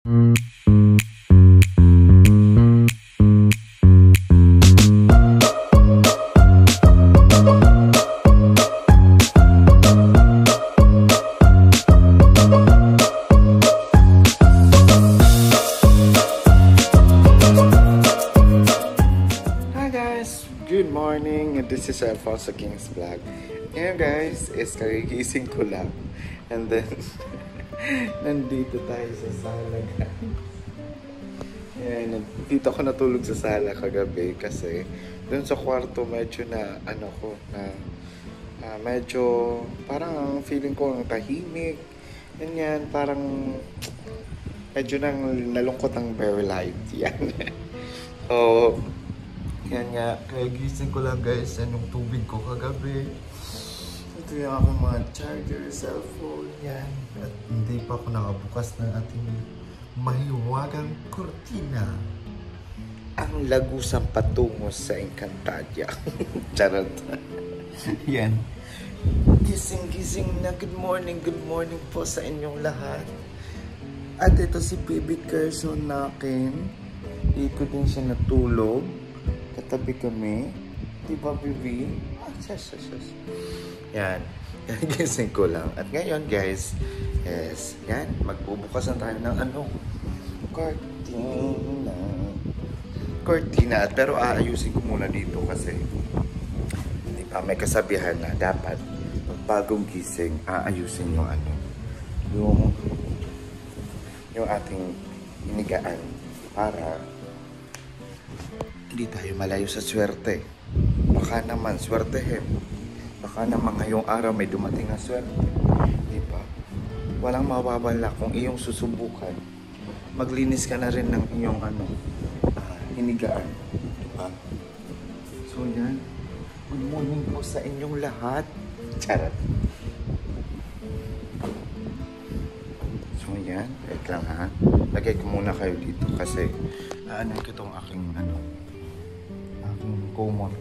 Good morning, this is Alfonso King's Vlog. Ngayon guys, is kagigising ko lang. And then, nandito tayo sa sala guys. Yan, dito ako natulog sa sala kagabi kasi dun sa kwarto medyo na, medyo parang feeling ko ang tahimik. Yan, parang medyo nang nalungkot ang very light. Yan. So, yan nga, kaya gising ko lang guys, yan yung tubig ko kagabi. Ito yung aking mga charger, cellphone, yan. At hindi pa ako nakabukas ng ating mahiwagang kurtina. Ang lagusang patungo sa Encantadia. Charot. Yan. Gising-gising na good morning po sa inyong lahat. At ito si Baby Gerson nakin. Dito din siya natulog. Katabi kami. Diba, baby? Yan. Gising ko lang. At ngayon, guys, yes, yan. Magbubukas na tayo ng Cortina. Pero aayusin ko muna dito kasi may kasabihan na dapat bagong gising, aayusin yung ating inigaan para hindi tayo malayo sa swerte. Baka naman swertehin. Baka naman ngayong araw may dumating na swerte. Diba? Walang mababala kung iyong susubukan. Maglinis ka na rin ng iyong hinigaan. Diba? So yan. Good morning po sa inyong lahat. Charot. So yan. Wait lang ha. Lagay ko muna kayo dito kasi aanay ko itong aking kumot.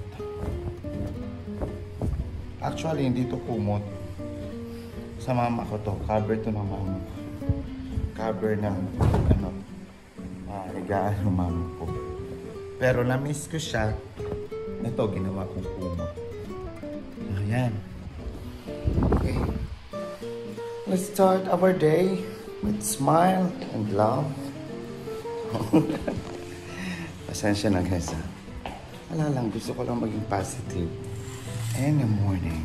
Actually, hindi to kumot. Sa mama ko to. Cover to ng mama ko. Cover ng higaan ng mama ko. Pero na-miss ko siya. Ito, ginawa kong kumot. Ayan. Okay. Let's start our day with smile and love. Pasensya na guys ha. Wala lang, gusto ko lang maging positive. In the morning.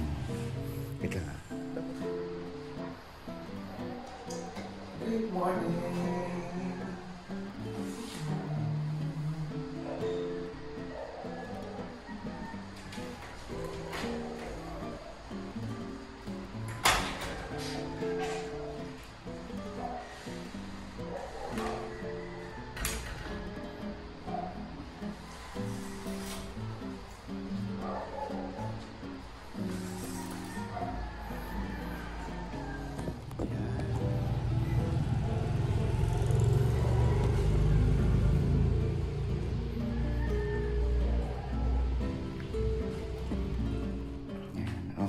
Wait lang. Good morning.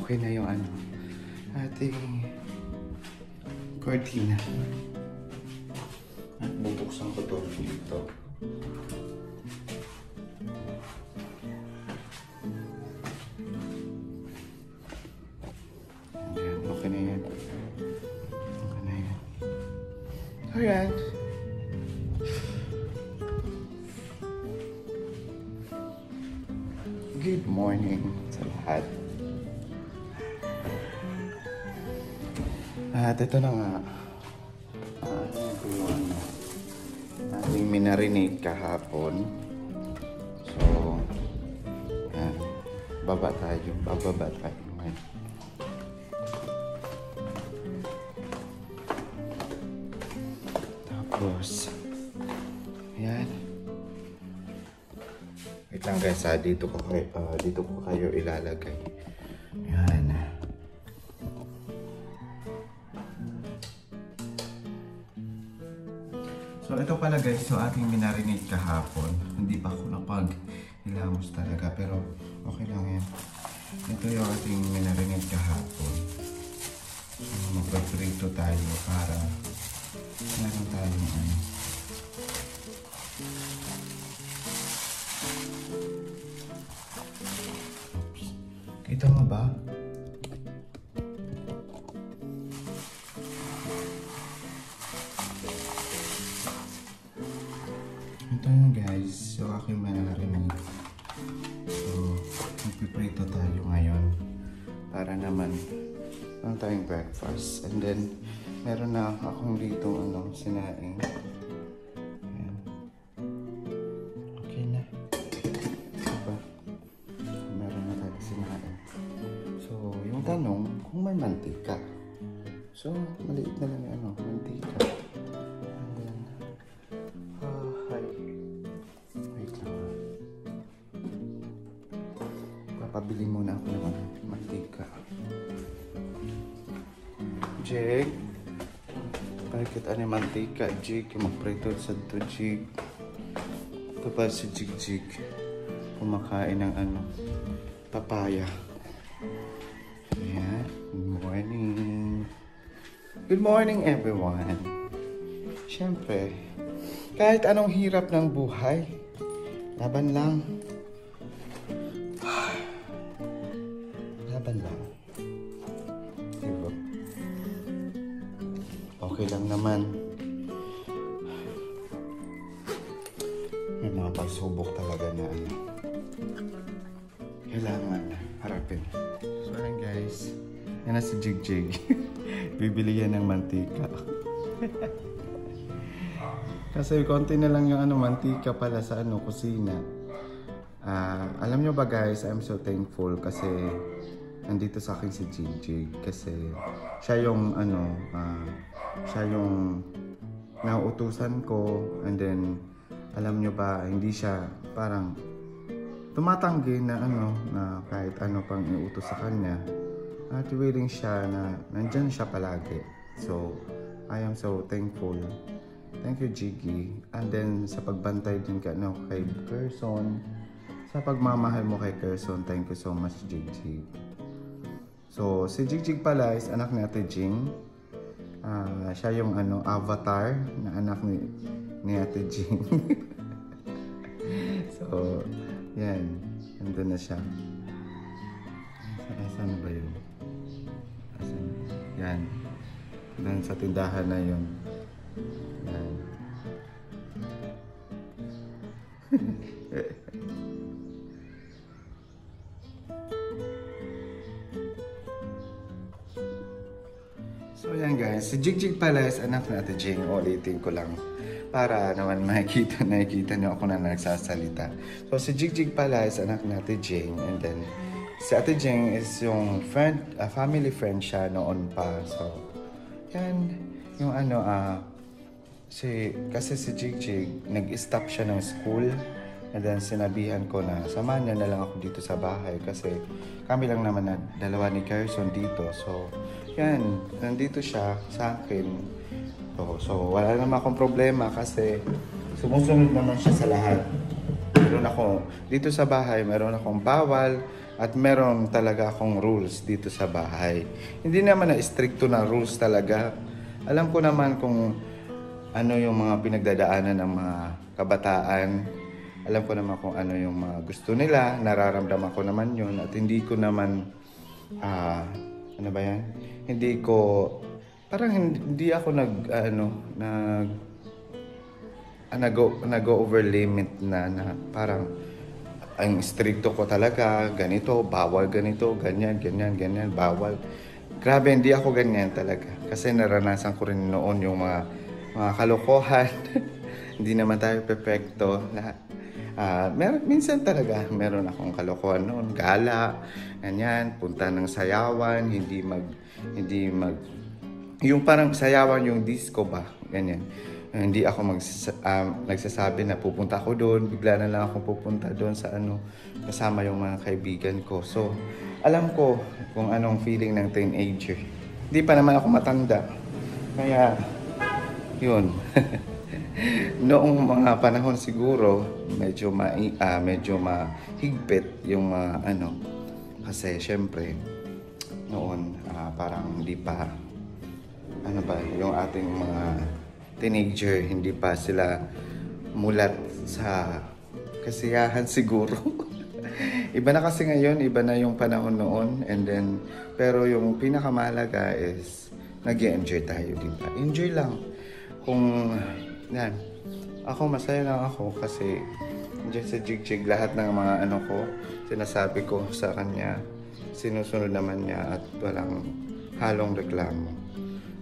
Okay na yung ating cortina. At bubuksan ko to dito. Ayan, okay na yan. Okay na yan. Alright. Good morning sa lahat. At ito na nga, ating minarinate kahapon. So, yan, bababa tayo ngayon. Tapos, yan. Wait lang guys, dito ko kayo ilalagay. Yan. So ito pala guys, yung ating minarinate kahapon. Hindi pa ako napag-hilamos talaga, pero okay lang yan. Ito yung ating minarinate kahapon. So magpaprito tayo para meron tayong Kita mo ba? Ito yun guys, so aking manarinig. So, magpiprito tayo ngayon para naman ang tayong breakfast. And then, meron na akong dito sinaing. Ayan. Okay na. Diba? Meron na tayo sinaing. So, yung tanong, kung may mantika. So, maliit na lang yung mantika. And then, hi. Wait lang. Papabili muna ako ng mantika. Jake, bakit ano yung mantika? Jake, magprito sa ito, Jake. Ito pa si Jig. Kumakain ng papaya. Ayan. Good morning. Good morning, everyone. Siyempre, kahit anong hirap ng buhay, laban lang. Laban lang. Diba? Okay lang naman. May mga pagsubok talaga na kailangan harapin. So ayan guys, yan na si Jig. Bibili yan ng mantika. Kasi konti na lang yung mantika pala sa kusina. Alam nyo ba guys, I'm so thankful kasi nandito sa akin si Jig. Kasi siya yung siya yung nauutusan ko, and then alam nyo ba, hindi siya parang tumatanggi na na kahit pang iutos sa kanya, at willing siya na nandyan siya palagi. So I am so thankful. Thank you, Jiggy. And then sa pagbantay din kay Kerson, sa pagmamahal mo kay Kerson, thank you so much, Jig. So si Jig pala is anak ni Ate Jing. Siya yung avatar na anak ni Ate Jing. So, yan. Nandun na siya. Saan ba yun? Yan. Doon sa tindahan na yun. Yan. So yan guys, si Jig pala is anak na Ate Jing. Ulitin ko lang para naman nakikita niyo ako na nagsasalita. So si Jig pala is anak na Ate Jing, and then si Ate Jing is yung friend, family friend siya noon pa. So yan yung kasi si Jig nag-stop siya ng school, and then sinabihan ko na samahan niya na lang ako dito sa bahay kasi kami lang naman na dalawa ni Kerson dito. So yan, nandito siya sa akin. So wala naman akong problema kasi sumusunod naman siya sa lahat. Meron ako dito sa bahay, meron akong bawal at meron talaga akong rules dito sa bahay. Hindi naman na stricto na rules talaga. Alam ko naman kung ano yung mga pinagdadaanan ng mga kabataan. Alam ko naman kung ano yung mga gusto nila. Nararamdaman ko naman yun at hindi ko naman ano ba yan? Hindi ako nag-go over limit na parang ang stricto ko talaga, ganito, bawal ganito, ganyan, bawal. Grabe, hindi ako ganyan talaga. Kasi naranasan ko rin noon yung mga kalokohan. Hindi naman tayo perfecto lahat. Minsan talaga meron akong kalokohan noon, gala, ganyan, punta ng sayawan, hindi mag yung parang sayawan yung disco ba, ganyan. Hindi ako nagsasabi na pupunta ako doon, bigla na lang ako pupunta doon sa kasama yung mga kaibigan ko. So alam ko kung anong feeling ng teenager. Hindi pa naman ako matanda, kaya yun. Noong mga panahon siguro medyo mahigpit yung kasi syempre noon parang hindi pa yung ating mga teenager, hindi pa sila mulat sa kasiyahan siguro. Iba na kasi ngayon, iba na yung panahon noon. And then, pero yung pinakamahalaga is nag-enjoy tayo, di ba? Enjoy lang. Kung, yan. Ako, masaya lang ako kasi dyan sa Jigjig, lahat ng mga ano ko, sinasabi ko sa kanya, sinusunod naman niya at walang halong reklamo.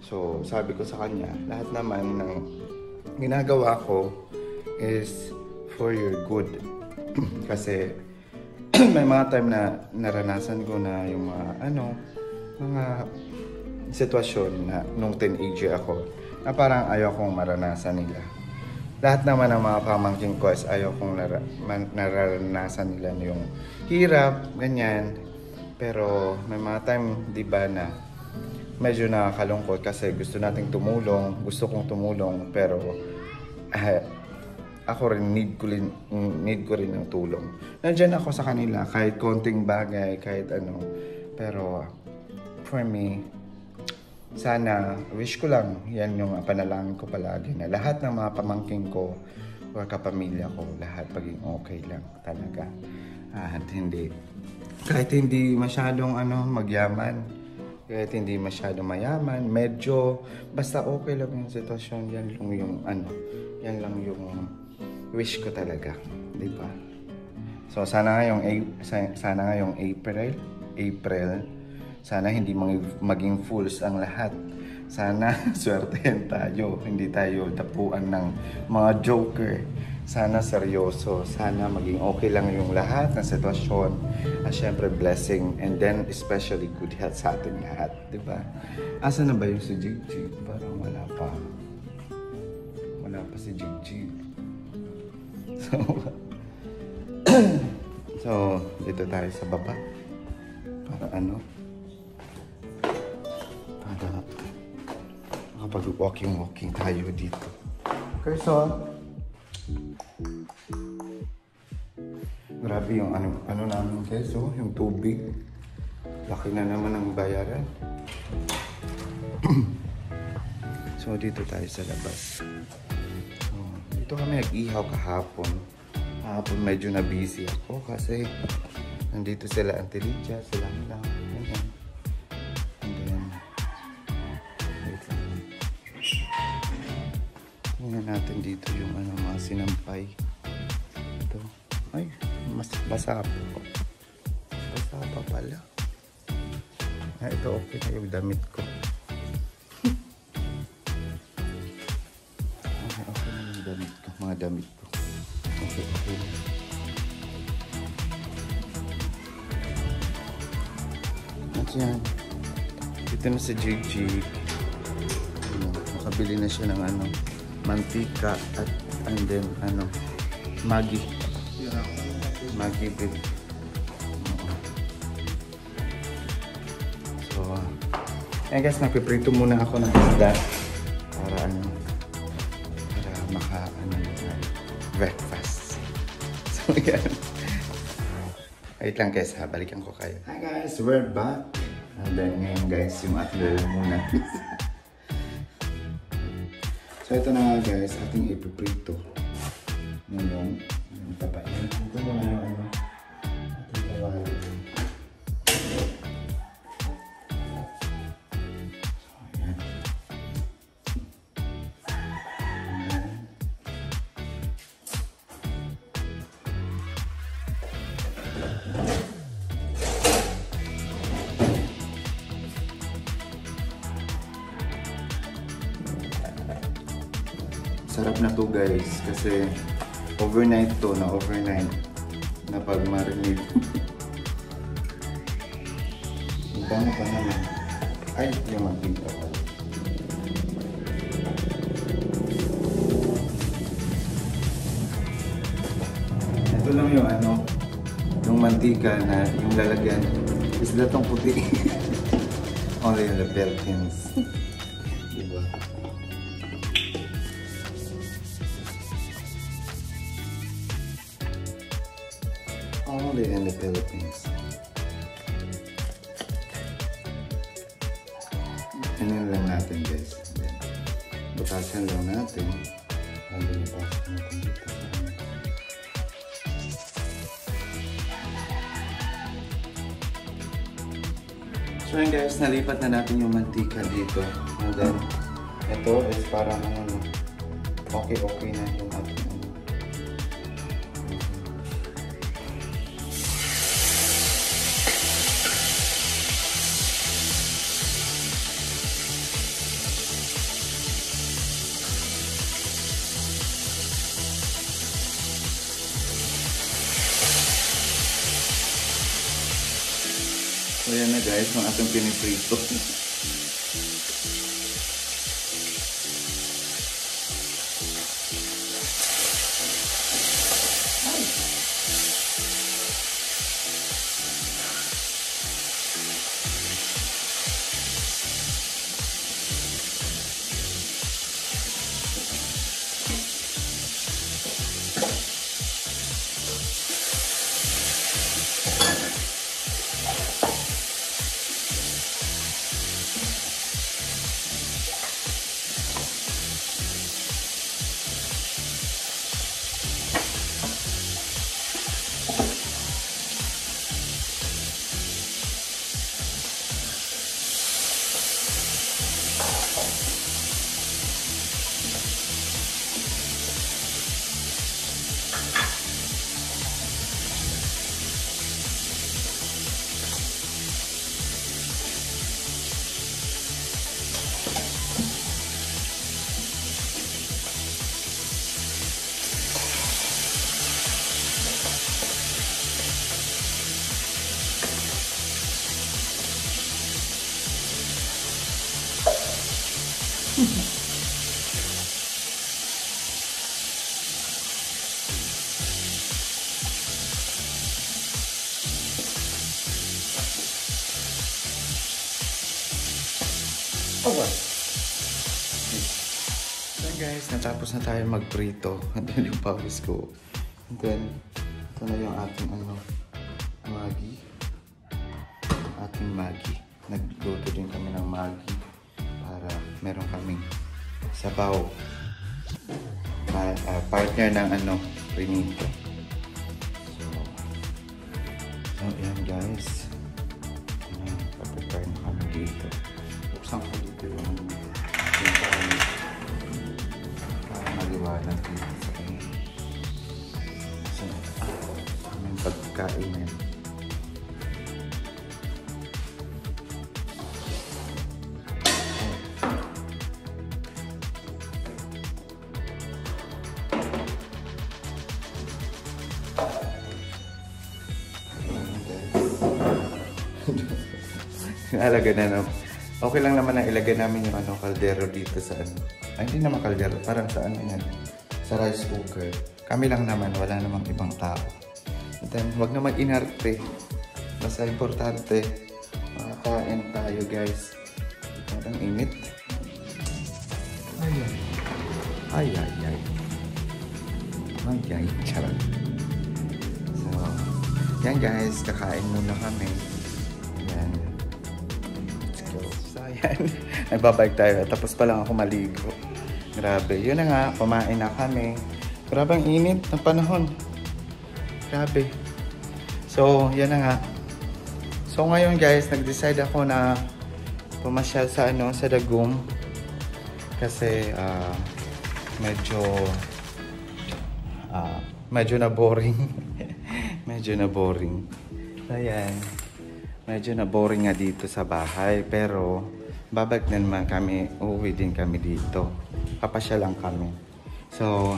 So, sabi ko sa kanya, lahat naman ng ginagawa ko is for your good. Kasi may mga time na naranasan ko na yung mga sitwasyon na nung teenager ako na parang ayaw kong maranasan nila. Lahat naman ng mga pamangkin ko is ayaw kong naranasan nila yung hirap, ganyan. Pero may mga time, di ba, na medyo nakakalungkot kasi gusto nating tumulong, gusto kong tumulong, pero ako rin need ko rin ng tulong. Nandiyan ako sa kanila kahit konting bagay, kahit ano. Pero for me, sana, wish ko lang, yan yung panalangin ko palagi, na lahat ng mga pamangkin ko or kapamilya ko, lahat maging okay lang talaga. At hindi, kahit hindi masyadong magyaman, kahit hindi masyadong mayaman, medyo, basta okay lang yung sitwasyon, yan lang yung wish ko talaga, di ba? So sana ngayong April, sana hindi maging fools ang lahat. Sana swertehin tayo, hindi tayo tapuan ng mga joker. Sana seryoso, sana maging okay lang yung lahat ng sitwasyon. At syempre blessing, and then especially good health sa ating lahat, di ba? Asa na ba yung si Jigjig? Parang wala pa si Jigjig. So, dito tayo sa baba. Para makapag-walking tayo dito. Okay, so grabe yung namin guys, yung tubig. Laki na naman ang bayaran. So, dito tayo sa labas. So, dito kami nag-ihaw kahapon. Kahapon medyo na-busy ako kasi nandito sila Auntie Lydia, sila lang. And then, wait lang. Tingnan natin dito yung mga sinampay. Ito. Ay, mas basa pa. Basa pa pala. Ito okay na yung damit ko. Okay na yung damit ko. Mga damit ko. Okay. At yan. Dito na sa Jigjig. Nakabili na siya ng mantika at and then Maggi beef. So guys, nagpiprito muna ako ng isda para maka breakfast. So yan. Wait lang guys ha, balikan ko kayo. Hi guys, we're back. And then ngayon guys, yung atler muna. So ito na nga guys, ating ipiprito. Ngayon, papainin ko muna yung ating kawali. Sarap na to guys kasi overnight na pag-marinate. Ang dami pa naman. Ay, yung mantika pa. Ito lang yung mantika na yung lalagyan. Isda tong puti. Only in the Philippines. Diba? Only in the Philippines. Ganyan lang natin guys. Butasan lang natin. Lilipasan natin dito. So yun guys, nalipat na natin yung mantika dito. And then, ito is parang ano, okay na yung ating ano. So yan na guys, yung ating piniprito. Okay. So guys, natapos na tayo magprito. Andun yung pawis ko. And then, ito na yung ating ano, Maggi. Ating Maggi. Nagluto din kami ng Maggi para meron kaming sabaw. Partner ng ano, Prinito. So yan guys. Paprepare na kami dito. Buksan ko dito yung para maliwanag dito sa kanya. So, aming pagkain. Alaga na, no? Okay lang naman na ilagay namin yung ano, kaldero dito sa ano. Ay, hindi naman kaldero. Parang sa ano yan. Sa rice cooker. Kami lang naman. Wala namang ibang tao. And then, huwag na mag-inarte. Basta importante. Makakain tayo, guys. Parang init. Ay, ay. Ay, ay, ay. Ay, ay. Charot. So, yan guys. Kakain muna kami. Yan. So, ayan. Ay, babalik tayo. Tapos pa lang ako maligo. Grabe. Yun na nga. Kumain na kami. Grabe ang init ng panahon. Grabe. So, yan na nga. So, ngayon guys, nag-decide ako na pumasyal sa ano, sa Dagum. Kasi, medyo na boring. Medyo na boring. Ayan. Medyo na boring nga dito sa bahay. Pero, babalik na naman kami. Uuwi din kami dito. Papasya lang kami. So,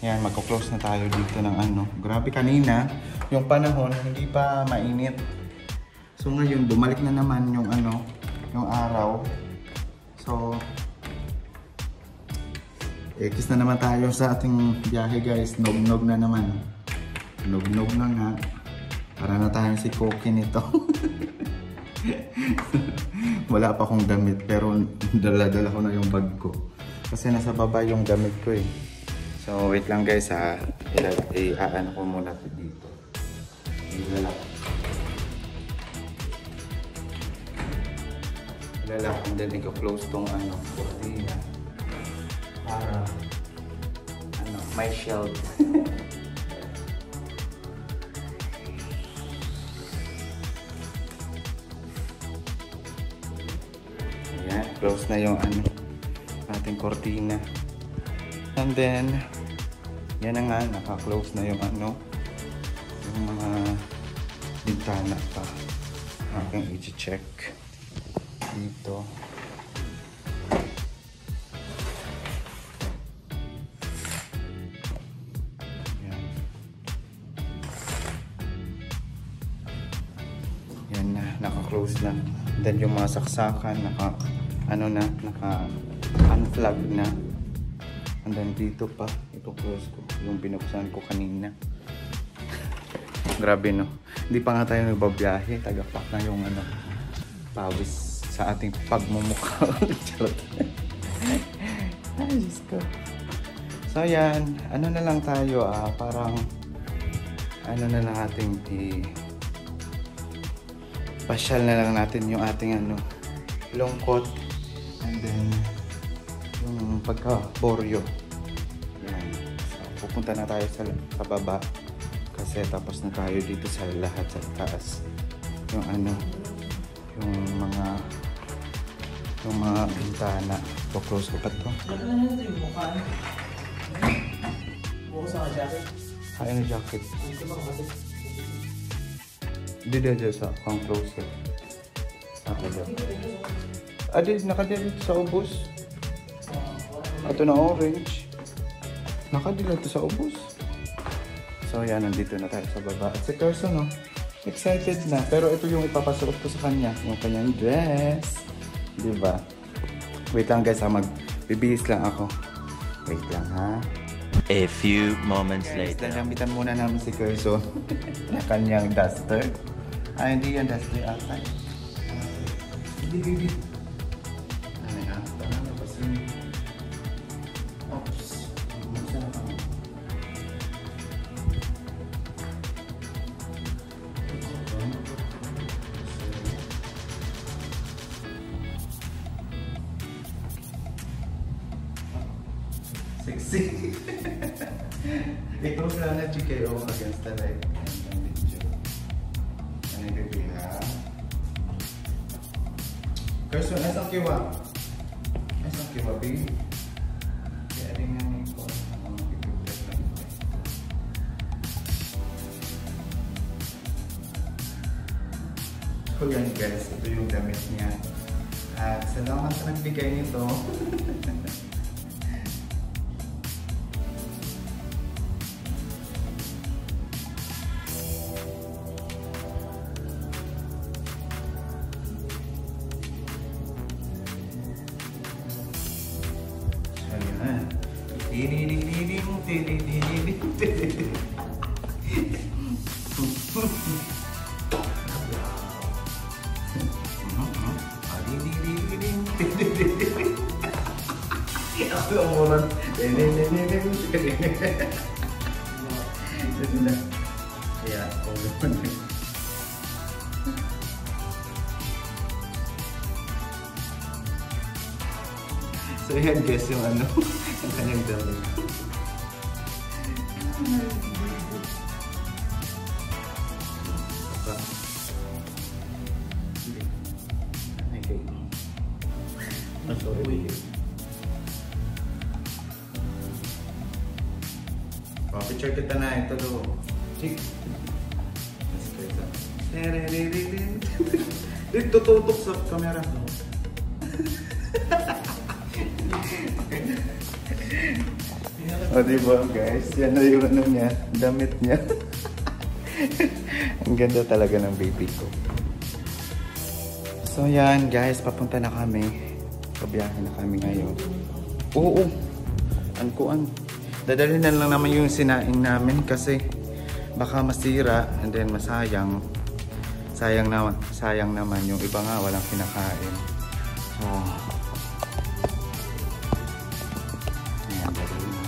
yan. Magko-close na tayo dito ng ano. Grabe kanina. Yung panahon, hindi pa mainit. So, ngayon, bumalik na naman yung ano, yung araw. So, kiss na naman tayo sa ating biyahe guys. Nog-nog na naman. Nog-nog na nga. Para na tayong si Cookie nito. Wala pa akong damit pero dala-dala ko na yung bag ko. Kasi nasa baba yung damit ko eh. So wait lang guys ha. I-aan ko muna dito. Ilalak. Ilalak and then i-close tong ano, cortina. Para ano, may shelf. Close na yung ano, ating kortina. And then, yan na nga, naka-close na yung ano, yung mga bintana pa. Aking i-check dito. Yan na, naka-close na. Then yung mga saksakan, naka-unplug na. And then dito pa, ito close ko, yung binuksan ko kanina. Grabe no, hindi pa nga tayo nagbabiyahe, tagapak na yung ano, pawis sa ating pagmumukha. Charot. Ay, Diyos ko. So yan, ano na lang tayo, parang ano na lang ating pasyal na lang natin yung ating ano, lungkot, and then yung pagka-boryo. Yan. So, pupunta na tayo sa baba kasi tapos na tayo dito sa lahat sa taas. Yung ano, yung mga bintana. Close ko pa to. Ano na ito yung mukha? Mukha sa jacket? Ano jacket? Hindi ba kapatid? Dito sa pang closet. Nakadila sa ubos. Ito na orange. Nakadila ito sa ubos. So yan, nandito na tayo sa baba. At si Carson, no, excited na. Pero ito yung ipapasuot ko sa kanya. Yung kanyang dress. Diba? Wait lang guys, magbibihis lang ako. Wait lang ha. A few moments later. Nagamitan muna namin si Carson na kanyang duster. Hindi yan duster ata. Hindi. Ano yan? Ano ba si... Oops. Masarap ako. Sexy. Ikaw sana GKO against the light. Ano yung baby ha? Person, nasang kiwa? Nasang kiwa, baby? Kaya rin nga yung ko. So yan guys, ito yung damit niya. At salamat sa nagbigay nito. So yan guys yung ano, yung kanyang damit. Picture kita na ito do. Chik. Dito tutok sa camera. O diba guys, yan na yung ano niya, damit niya. Ang ganda talaga ng baby ko. So yan guys, papunta na kami. Pabiyahe na kami ngayon. Oo, ankuan. Dadalhin na lang naman yung sinaing namin kasi baka masira and then masayang. Sayang naman yung iba nga walang kinakain. So, ayan, dadalhin na.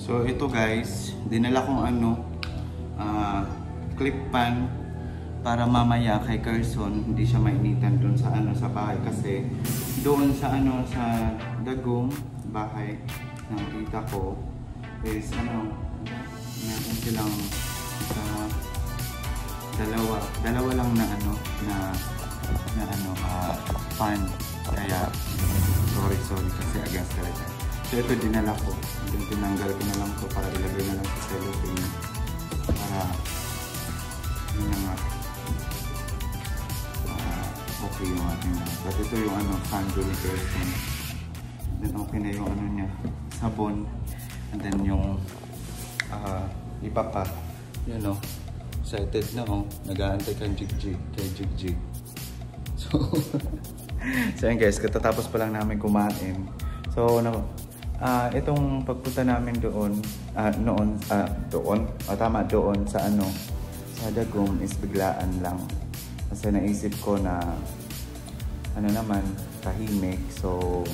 So ito guys, dinala kong clip pan para mamaya kay Carson hindi siya mainitan doon sa sa bahay kasi doon sa sa Dagom bahay ng tita ko is meron silang dalawa lang na pan, kaya sorry kasi against talaga. So ito dinala ko, tinanggal ko na lang to para ilagay na lang sa cellophane para yun na nga okay yung ating but ito yung candle ni Carson, then okay na yung niya, sabon, and then yung iba pa, excited na nag-aantay kay Jigjig. So yan guys, katatapos pa lang namin kumain. So itong pagpunta namin doon doon sa sa Dagom is biglaan lang. Kasi naisip ko na naman tahimik. So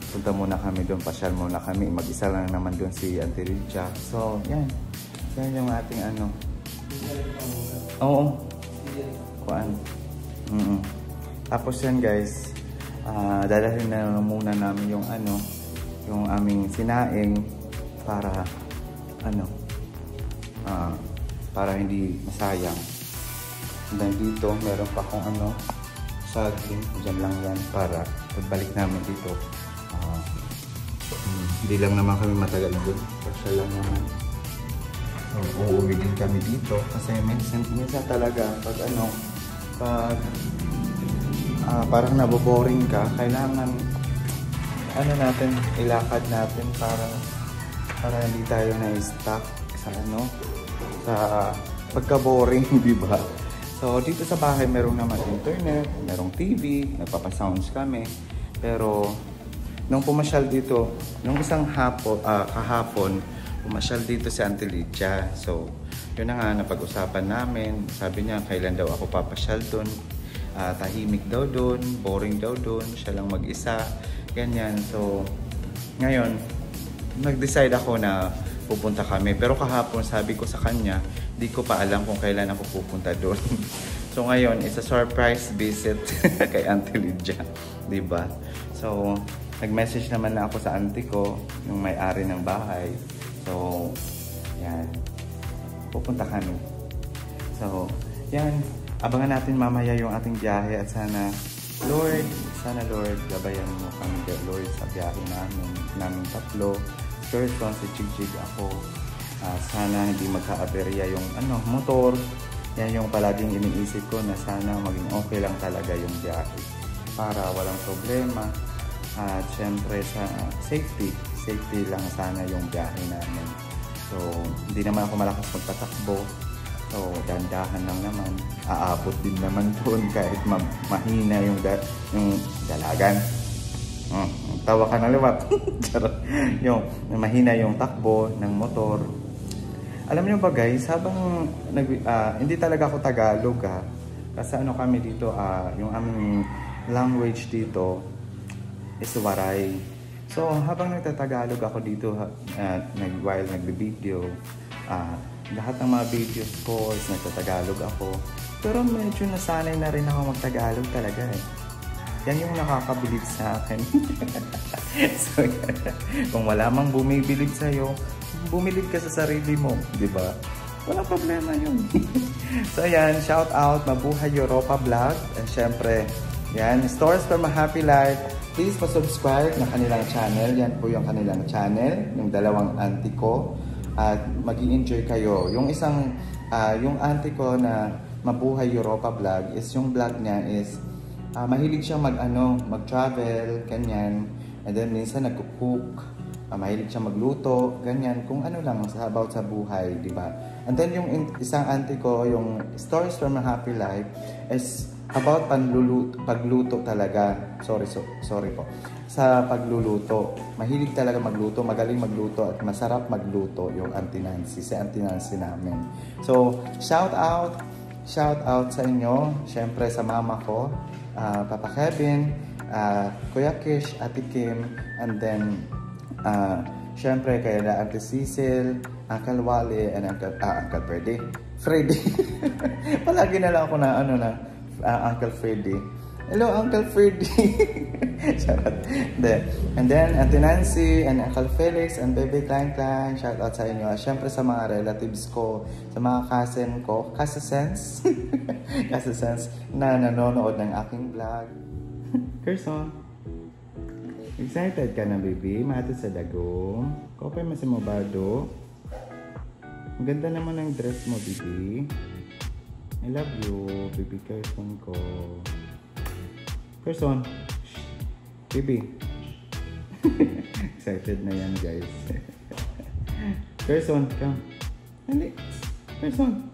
punta muna kami doon, pasyal muna kami. Mag-isa lang naman doon si Auntie Richa. So yan yung ating Oo. Kuan. Tapos yan guys, dadalhin na muna namin yung yung aming sinaing para para hindi masayang. And then dito meron pa akong saging, dyan lang yan para pagbalik namin dito. Hindi lang naman kami matagal doon, kasi lang naman. So uuwi din kami dito kasi minsan talaga pag parang naboboring ka, kailangan natin ilakad natin para hindi tayo na-stuck sa sa pagka-boring, di ba? So dito sa bahay merong naman internet, merong TV, nagpapa-sounds kami. Pero nung pumasyal dito, nung isang kahapon, pumasyal dito si Auntie Licha. So yun na nga napag-usapan namin. Sabi niya kailan daw ako papasyal doon. Tahimik daw doon, boring daw doon, siya lang mag-isa, ganyan. So ngayon nag-decide ako na pupunta kami, pero kahapon sabi ko sa kanya di ko pa alam kung kailan ako pupunta doon. So ngayon it's a surprise visit kay Auntie Licha, di ba? So nag-message naman na ako sa auntie ko, yung may-ari ng bahay. So yan, pupunta kami. So yan, abangan natin mamaya yung ating biyahe at sana Lord, gabayan mo kami Lord sa biyahe namin tatlo. Carson, si Jigjig, ako. Sana hindi magka-aberya yung motor. Yan yung palaging iniisip ko na sana maging okay lang talaga yung biyahe para walang problema. At syempre sa safety lang sana yung biyahe namin. So hindi naman ako malakas magpatakbo. So dandahan lang naman. Aabot din naman doon kahit mahina yung dalagan. Tawa ka na liwat. Yung mahina yung takbo ng motor. Alam niyo ba guys, habang hindi talaga ako Tagalog kasi kami dito, yung aming language dito is Waray. So habang nagtatagalog ako dito while nagbi-video, lahat ng mga videos ko is nagtatagalog ako. Pero medyo nasanay na rin ako magtagalog talaga Yan yung nakakabilib sa akin. So, kung wala mang bumibilib sa'yo, bumilib ka sa sarili mo, di ba? Walang problema yun. So, yan, shout out, Mabuhay Europa Vlog. And syempre, yan, Stories from a Happy Life. Please pa-subscribe na kanilang channel. Yan po yung kanilang channel, yung dalawang auntie ko. At mag-i-enjoy kayo. Yung yung auntie ko na Mabuhay Europa Vlog is yung vlog niya is mahilig siya mag-travel, ganyan. And then minsan nag-cook, mahilig siya magluto, ganyan. Kung ano lang about sa buhay, di ba? And then yung isang auntie ko, yung Stories from a Happy Life is about pagluto talaga. Sorry po. Sa pagluluto. Mahilig talaga magluto, magaling magluto at masarap magluto yung Auntie Nancy, si Auntie Nancy namin. So, shout out sa inyo, syempre sa mama ko, Papa Kevin, Kuya Kish, Ate Kim, and then Siyempre, kaya na Auntie Cecil, Uncle Wally, and Uncle Freddy. Freddy. Palagi na lang ako na, Uncle Freddy. Hello, Uncle Freddy. And then, Auntie Nancy, and Uncle Felix, and Baby Klein Klein. Shout out sa inyo. Siyempre sa mga relatives ko, sa mga cousin ko, Kasasens, na nanonood ng aking vlog. Person, excited ka na, baby? Matod sa dagong. Kopay mas mo bado. Ang ganda naman ng dress mo, baby. I love you, baby Person ko. Person, baby. Excited na yan, guys. Person, come. Hindi. Person.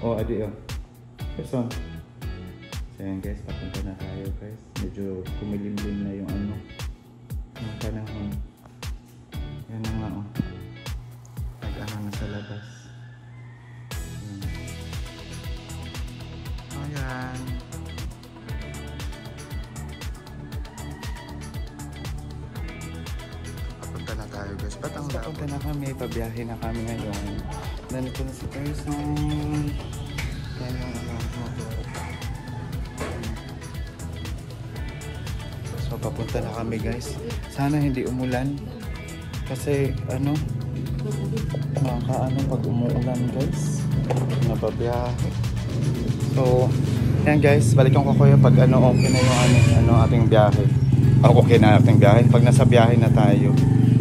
Adi. Person. So yan, guys, papunta na tayo, guys. Medyo kumilimlim na yung yung panahon. Yan na nga, nag-ano na sa labas. Ayan. Papunta na tayo, guys. Papunta na kami. Pabiyahe na kami ngayon. Nandito na si Person. Yan yung motor. So, papunta na kami, guys. Sana hindi umulan. Kasi, pag umuulan, guys. Nababiyahe. So, yan guys, balikan ko kayo pag okay na yung ating biyahe. Okay na ating biyahe. Pag nasa biyahe na tayo,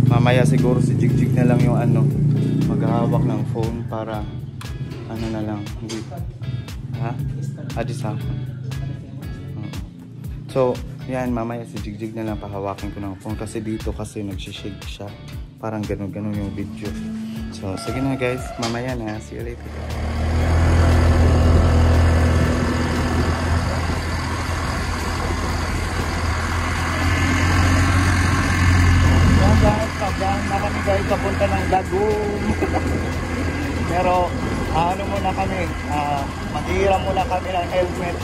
mamaya siguro si Jigjig na lang yung maghahawak ng phone para na lang. Hindi. Ha? Adisa. So, yan, mamaya si Jigjig na lang pahawakin ko ng phone kasi dito kasi nagsishake siya. Parang ganun yung video. So, sige na guys, mamaya na. See you later. Guys, papunta ng Dagum. Pero muna kami, matira muna kami ng helmet.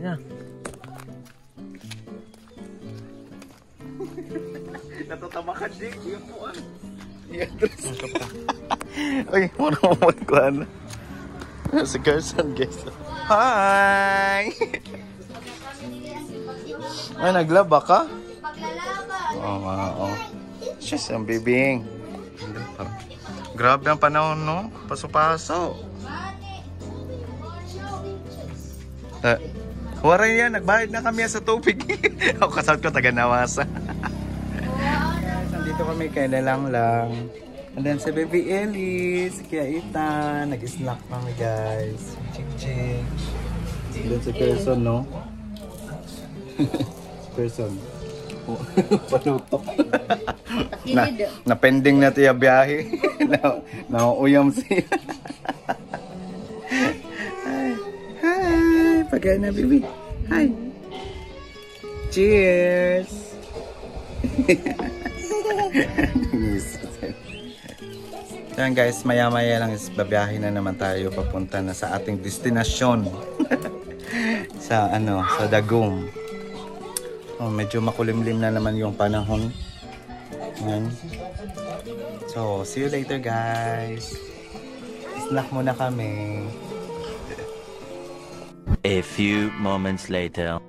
Na. Natutama ka, Jake. Yung puan. Uy, muna ko ano. Si Gerson, guys. Hi! Ay, naglaba ka? Oo nga, oo. Shush, ang bibing. Grabe ang panahon, no? Paso-paso. Waray yan, nagbayad na kami sa tubig. Ako kasal ko, taga Nawasa. Nandito kami kay Lalang lang. And then si Baby Ellie, si Kia Ita, nag-snack kami guys. Chik-chik. And then si Person, no? Si Person. Panutok. Na pending na tiya biyahe. Nauuyam siya. Hi! Pagkain na, baby. Hi! Cheers! Yan guys, maya-maya lang is babiyahe na naman tayo papunta na sa ating destinasyon. Sa sa Dagum. Oh, medyo makulimlim na naman yung panahon. Yan. So, see you later guys. Snack muna kami. A few moments later.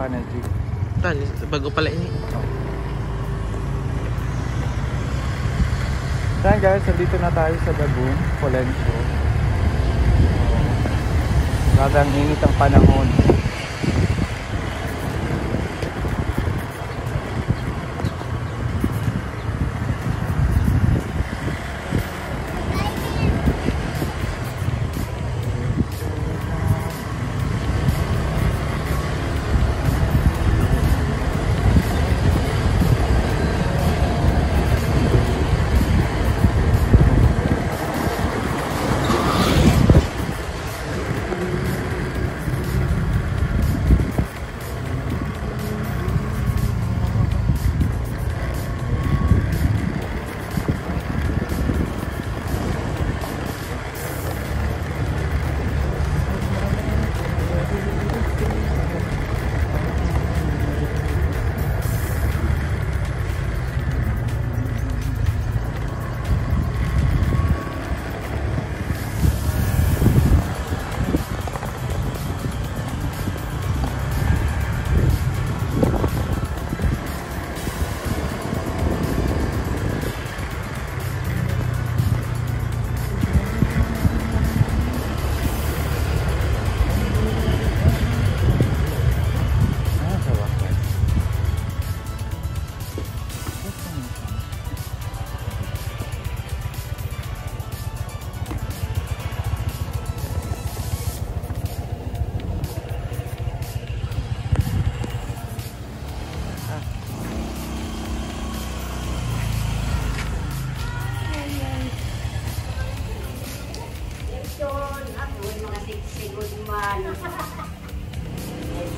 ka na, G. Tali, bago pala ini. So guys, nandito na tayo sa Dagun, Polencio. Grabe ang init ang panahon.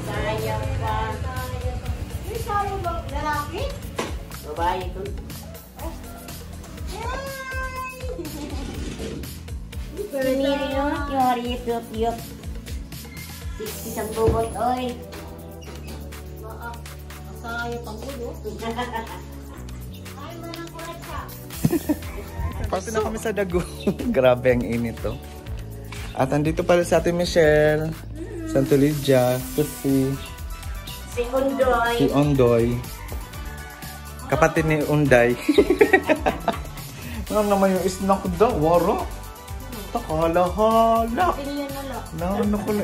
Sayang pa. May sayang ba? Lalaki? Babae ito. Piniriyot, yot. Isang bubot, oy. Masaya pang ulo. Ay, manang kuret ka. Pati na kami sa Dagun. Grabe ang init to. At andito pala sa atin Michelle, Santo Lydia, si Ondoy. Kapatid ni Unday. Ano naman yung snack daw? Waro? Takala-hala. Pilihan na lang. Ano ko na